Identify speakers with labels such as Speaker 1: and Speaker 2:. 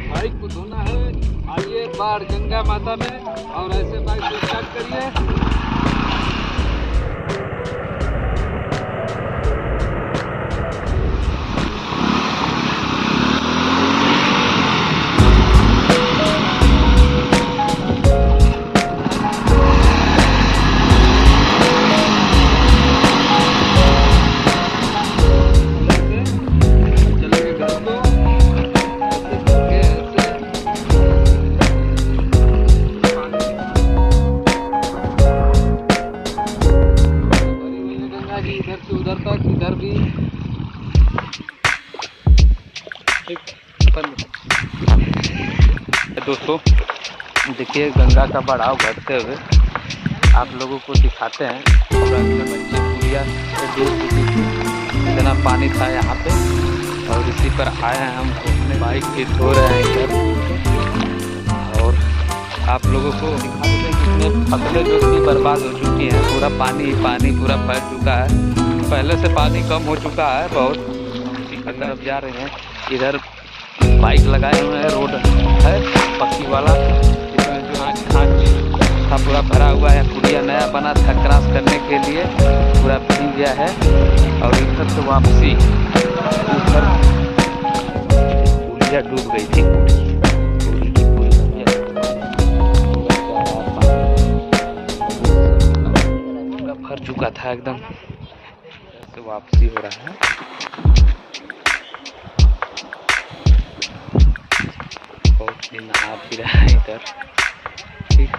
Speaker 1: Bike को धोना है। आइए एक बार गंगा माता में और ऐसे बाइक को स्टार्ट करिए। इधर से उधर तक, इधर भी दोस्तों देखिए गंगा का बढ़ाव घटते हुए आप लोगों को दिखाते हैं। बच्चे पुलिया से डूब चुकी थी, इतना पानी था यहाँ पे और इसी पर आए हैं हम अपने बाइक भी धो रहे हैं इधर। और आप लोगों को दिखा देते हैं कितने फसलें जो थी बर्बाद हो चुकी हैं। पूरा पानी पूरा फैल चुका है। पहले से पानी कम हो चुका है बहुत। उसी की तरफ जा रहे हैं। इधर बाइक लगाए हुए हैं, रोड है पक्की वाला, इसमें जो खांच था पूरा भरा हुआ है। पुलिया नया बना था क्रॉस करने के लिए, पूरा भीग गया है। और इधर से वापसी उधर पुलिया डूब गई थी। पूरा भर चुका था एकदम। से वापसी हो रहा है। बहुत ही नहा भी रहा है इधर। ठीक।